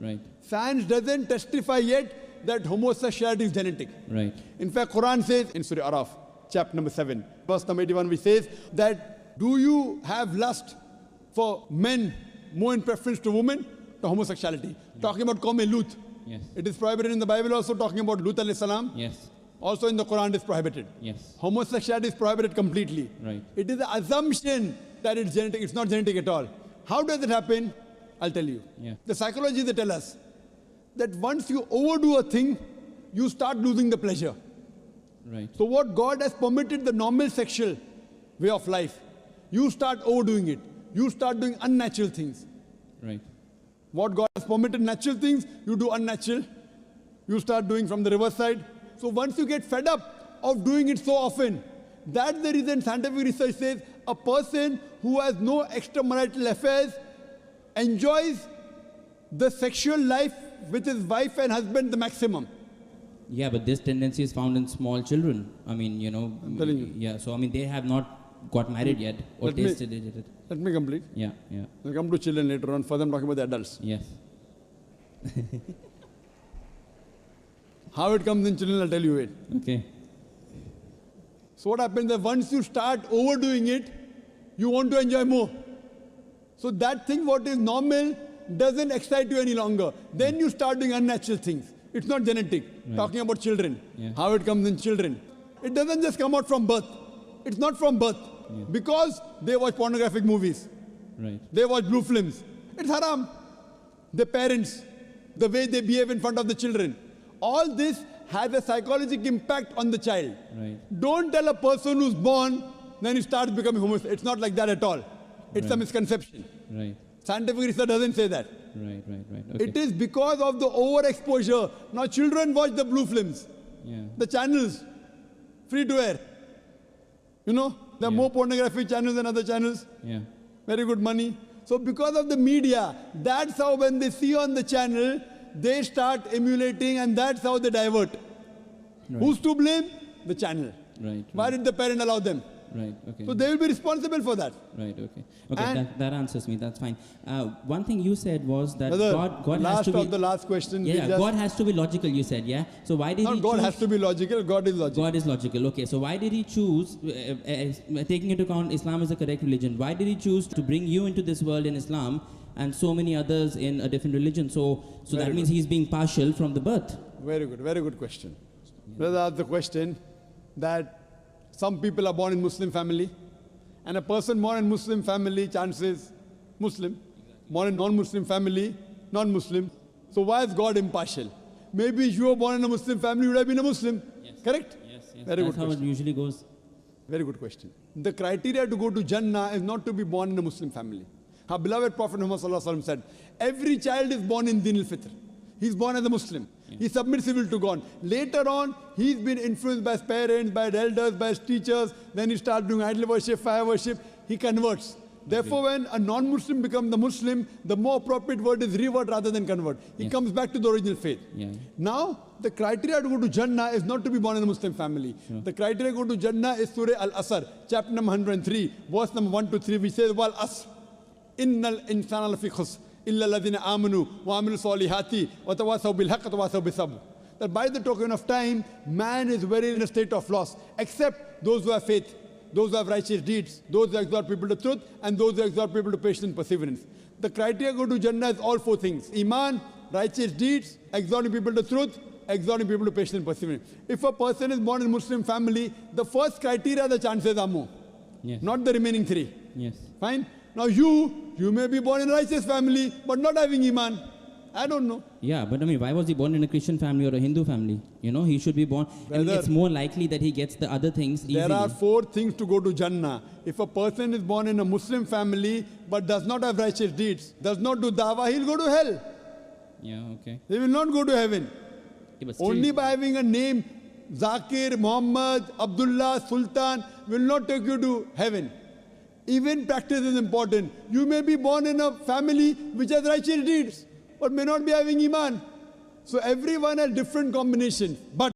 Right. Science doesn't testify yet that homosexuality is genetic. Right. In fact, Quran says in Surah Araf, chapter number 7, verse number 81, which says that do you have lust for men more in preference to women, to homosexuality? Talking about Qawm Lut. Yes. It is prohibited in the Bible also, talking about Lut alayhi salam. Yes. Also in the Quran it is prohibited. Yes. Homosexuality is prohibited completely. Right. It is the assumption that it's genetic. It's not genetic at all. How does it happen? I'll tell you. Yeah. The psychology they tell us that once you overdo a thing, you start losing the pleasure. Right. So what God has permitted the normal sexual way of life, you start overdoing it. You start doing unnatural things. Right. What God has permitted natural things, you do unnatural. You start doing from the reverse side. So once you get fed up of doing it so often, that's the reason scientific research says a person who has no extramarital affairs enjoys the sexual life with his wife and husband the maximum. Yeah, but this tendency is found in small children. I mean, you know. I'm telling you. Yeah, so I mean, they have not got married yet or Let me- tasted it. Let me complete. Yeah, yeah. We'll come to children later on. First I'm talking about the adults. Yes. How it comes in children, I'll tell you it. Okay. So what happens that once you start overdoing it, you want to enjoy more. So that thing what is normal doesn't excite you any longer. Then you start doing unnatural things. It's not genetic. Right. Talking about children. Yeah. How it comes in children. It doesn't just come out from birth. It's not from birth. Yeah. Because they watch pornographic movies. Right. They watch blue films. It's haram. The parents, the way they behave in front of the children. All this has a psychological impact on the child. Right. Don't tell a person who's born, then he starts becoming homosexual. It's not like that at all. It's a Right. misconception. Right. Scientific research doesn't say that. Right. Okay. It is because of the overexposure. Now children watch the blue films, Yeah. the channels, free to air. You know, there are Yeah. more pornographic channels than other channels. Yeah. Very good money. So because of the media, that's how when they see on the channel, they start emulating and that's how they divert. Right. Who's to blame? The channel. Right. Why did the parent allow them? Right. Okay. So they will be responsible for that. Right. Okay. Okay. And- That answers me. That's fine. One thing you said was that Brother, God has last to be. of the last question. we Yeah. just- God has to be logical. You said. Yeah. So why did Not he God choose? has to be logical, God is logical. God is logical. Okay, so why did he choose, taking into account Islam is the correct religion, why did he choose to bring you into this world in Islam and so many others in a different religion? So Very that means good. he's being partial from the birth. Very good question. Brother asked the question that some people are born in Muslim family and a person born in Muslim family, chances Muslim, born in non-Muslim family, non-Muslim. So why is God impartial? Maybe if you were born in a Muslim family, you would have been a Muslim. Yes. Correct? Yes. Very That's good how question. it usually goes. Very good question. The criteria to go to Jannah is not to be born in a Muslim family. Our beloved Prophet Muhammad Sallallahu Alaihi Wasallam said, every child is born in Din al-Fitr. He's born as a Muslim. He submits his will to God. Later on, he's been influenced by his parents, by his elders, by his teachers. Then he starts doing idol worship, fire worship. He converts. Therefore, when a non-Muslim becomes the Muslim, the more appropriate word is revert rather than convert. He Yes. comes back to the original faith. Yeah. Now, the criteria to go to Jannah is not to be born in a Muslim family. Sure. The criteria to go to Jannah is Surah Al-Asr, chapter number 103, verse number 1 to 3, which says, Wal Asr, Innal insana lafi khusr, illa alladhina amanu, wa amilu salihati, wa tawasaw bil haqq, wa tawasaw bis sabr. That by the token of time, man is very in a state of loss, except those who have faith, those who have righteous deeds, those who exhort people to truth, and those who exhort people to patience and perseverance. The criteria to go to Jannah is all four things. Iman, righteous deeds, exhorting people to truth, exhorting people to patience and perseverance. If a person is born in a Muslim family, the first criteria, the chances are more. Yes. Not the remaining three. Yes. Fine? Now you may be born in a righteous family, but not having Iman. I don't know. Yeah, but I mean, why was he born in a Christian family or a Hindu family? You know, he should be born. I mean, Brother, it's more likely that he gets the other things easily. There are four things to go to Jannah. If a person is born in a Muslim family, but does not have righteous deeds, does not do dawah, he'll go to hell. Yeah, okay. He will not go to heaven. Yeah, but still- Only by having a name, Zakir, Muhammad, Abdullah, Sultan, will not take you to heaven. Even practice is important. You may be born in a family which has righteous deeds, but may not be having Iman. So everyone has different combinations. But